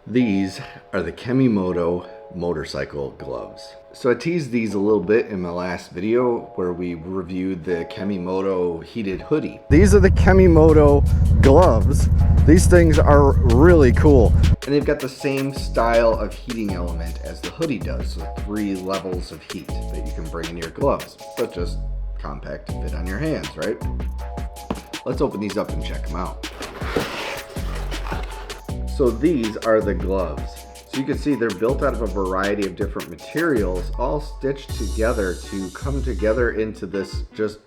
These are the KemiMoto motorcycle gloves. So I teased these a little bit in my last video where we reviewed the KemiMoto heated hoodie. These are the KemiMoto gloves. These things are really cool. And they've got the same style of heating element as the hoodie does. So 3 levels of heat that you can bring in your gloves, but just compact to fit on your hands, right? Let's open these up and check them out. So these are the gloves. So you can see they're built out of a variety of different materials, all stitched together to come together into this just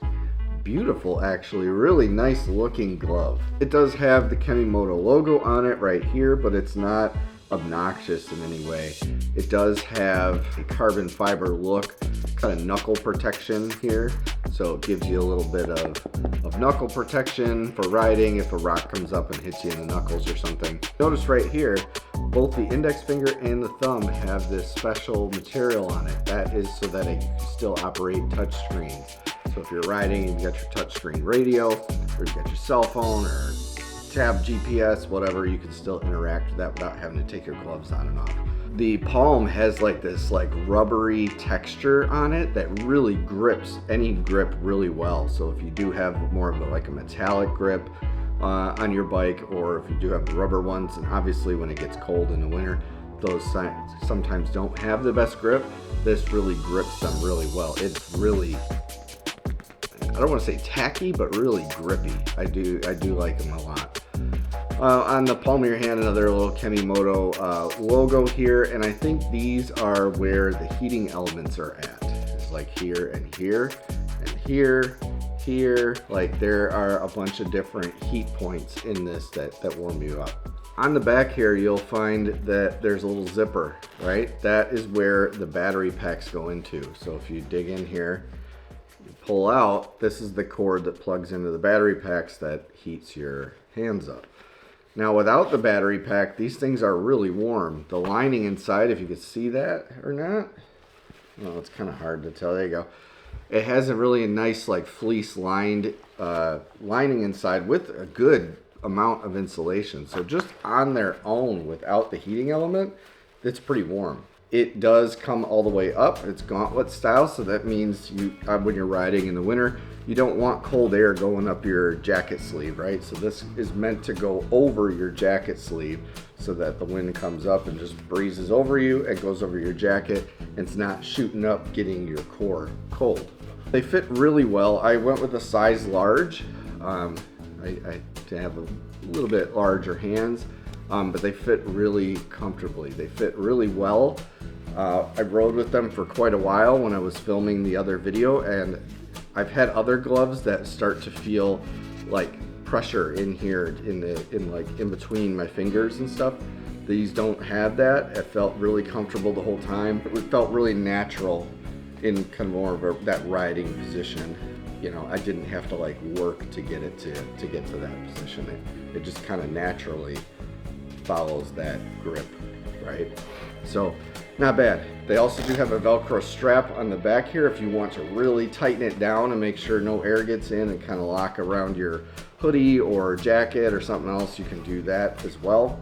beautiful, actually really nice looking glove. It does have the KemiMoto logo on it right here, but it's not obnoxious in any way. It does have a carbon fiber look, kind of knuckle protection here. So it gives you a little bit of knuckle protection for riding if a rock comes up and hits you in the knuckles or something. Notice right here, both the index finger and the thumb have this special material on it. That is so that it can still operate touch screens. So if you're riding and you've got your touchscreen radio, or you've got your cell phone, or tab GPS, whatever, you can still interact with that without having to take your gloves on and off. The palm has like this rubbery texture on it that really grips any grip really well. So if you do have more of a metallic grip on your bike, or if you do have the rubber ones, and obviously when it gets cold in the winter, those sometimes don't have the best grip, this really grips them really well. It's really, I don't want to say tacky, but really grippy. I do like them a lot. On the palm of your hand, another little KemiMoto logo here, and I think these are where the heating elements are at. It's like here and here and here, here. Like there are a bunch of different heat points in this that warm you up. On the back here, you'll find that there's a little zipper, right? That is where the battery packs go into. So if you dig in here, you pull out, this is the cord that plugs into the battery packs that heats your hands up. Now without the battery pack, these things are really warm. The lining inside, if you could see that or not, well, it's kind of hard to tell. There you go. It has a really nice fleece lined lining inside with a good amount of insulation. So just on their own without the heating element, it's pretty warm. It does come all the way up. It's gauntlet style, so that means when you're riding in the winter, you don't want cold air going up your jacket sleeve, right? So this is meant to go over your jacket sleeve so that the wind comes up and just breezes over you and goes over your jacket, and it's not shooting up getting your core cold. They fit really well. I went with a size large. I have a little bit larger hands, but they fit really comfortably. They fit really well. I rode with them for quite a while when I was filming the other video, and I've had other gloves that start to feel like pressure in here in between my fingers and stuff. These don't have that. It felt really comfortable the whole time. It felt really natural in kind of more of that riding position. You know, I didn't have to work to get it to get to that position. It just kind of naturally follows that grip, right? So not bad. They also do have a Velcro strap on the back here if you want to really tighten it down and make sure no air gets in and kind of lock around your hoodie or jacket or something else. You can do that as well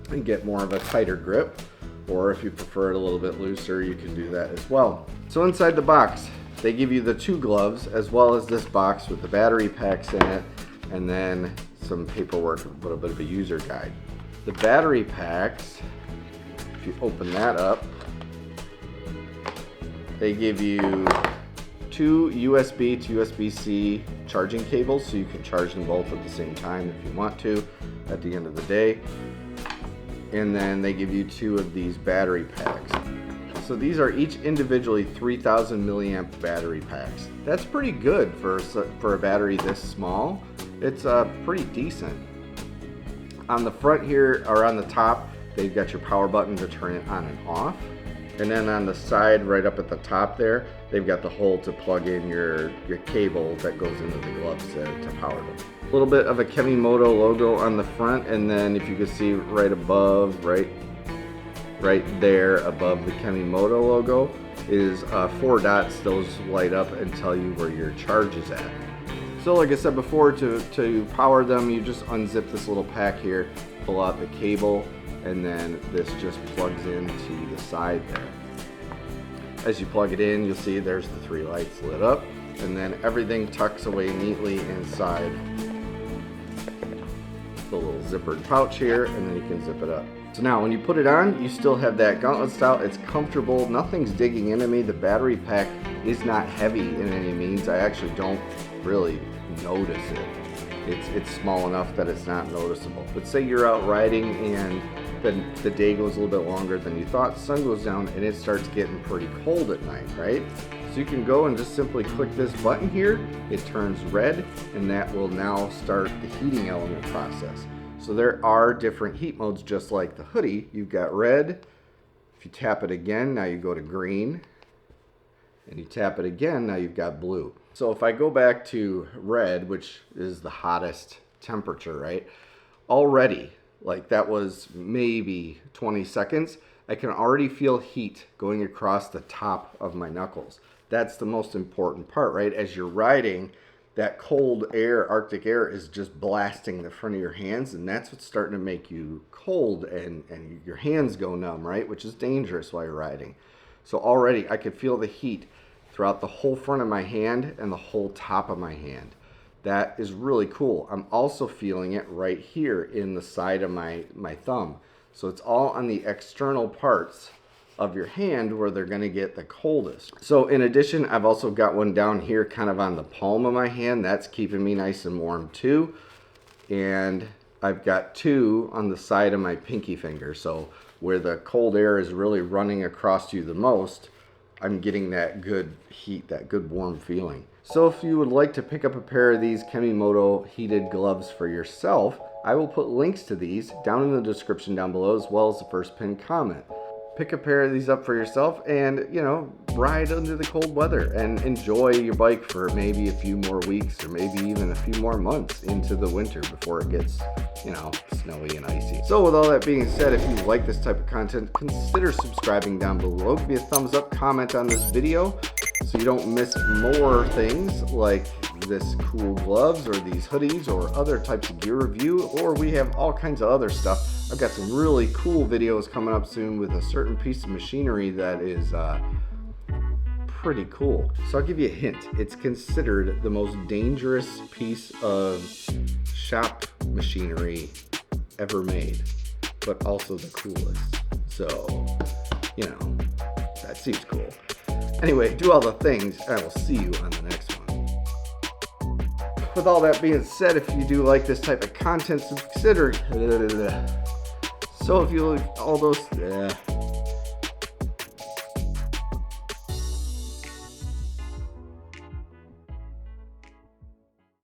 and get more of a tighter grip, or if you prefer it a little bit looser, you can do that as well. So inside the box, they give you the 2 gloves as well as this box with the battery packs in it, and then some paperwork, a little bit of a user guide. The battery packs, if you open that up, they give you 2 USB to USB-C charging cables, so you can charge them both at the same time if you want to at the end of the day. And then they give you 2 of these battery packs. So these are each individually 3,000 milliamp battery packs. That's pretty good for a battery this small. It's pretty decent. On the front here, or on the top, they've got your power button to turn it on and off. And then on the side, right up at the top there, they've got the hole to plug in your cable that goes into the gloves to power them. A little bit of a KemiMoto logo on the front, and then if you can see right above, right there above the KemiMoto logo is 4 dots. Those light up and tell you where your charge is at. So like I said before, to power them, you just unzip this little pack here, pull out the cable, and then this just plugs into the side there. As you plug it in, you'll see there's the 3 lights lit up, and then everything tucks away neatly inside the little zippered pouch here, and then you can zip it up. So now when you put it on, you still have that gauntlet style. It's comfortable, nothing's digging into me. The battery pack is not heavy in any means. I actually don't really notice it. It's small enough that it's not noticeable. But say you're out riding and then the day goes a little bit longer than you thought, the sun goes down and it starts getting pretty cold at night, right? So you can go and just simply click this button here, it turns red, and that will now start the heating element process. So there are different heat modes just like the hoodie. You've got red, if you tap it again, now you go to green, and you tap it again, now you've got blue. So if I go back to red, which is the hottest temperature, right? Already, like that was maybe 20 seconds, I can already feel heat going across the top of my knuckles. That's the most important part, right? As you're riding, that cold air, Arctic air, is just blasting the front of your hands, and that's what's starting to make you cold and your hands go numb, right? Which is dangerous while you're riding. So already I could feel the heat throughout the whole front of my hand and the whole top of my hand. That is really cool. I'm also feeling it right here in the side of my thumb. So it's all on the external parts of your hand where they're gonna get the coldest. So in addition, I've also got one down here kind of on the palm of my hand. That's keeping me nice and warm too. And I've got 2 on the side of my pinky finger. So where the cold air is really running across you the most, I'm getting that good heat, that good warm feeling. So if you would like to pick up a pair of these KemiMoto heated gloves for yourself, I will put links to these down in the description down below, as well as the first pinned comment. Pick a pair of these up for yourself and, you know, ride under the cold weather and enjoy your bike for maybe a few more weeks or maybe even a few more months into the winter before it gets, you know, snowy and icy. So with all that being said, if you like this type of content, consider subscribing down below. Give me a thumbs up, comment on this video so you don't miss more things like this cool gloves or these hoodies or other types of gear review, or we have all kinds of other stuff. I've got some really cool videos coming up soon with a certain piece of machinery that is pretty cool. So I'll give you a hint. It's considered the most dangerous piece of shop machinery ever made, but also the coolest. So, you know, that seems cool. Anyway, do all the things, and I will see you on the next one. With all that being said, if you do like this type of content, consider... So if you like all those...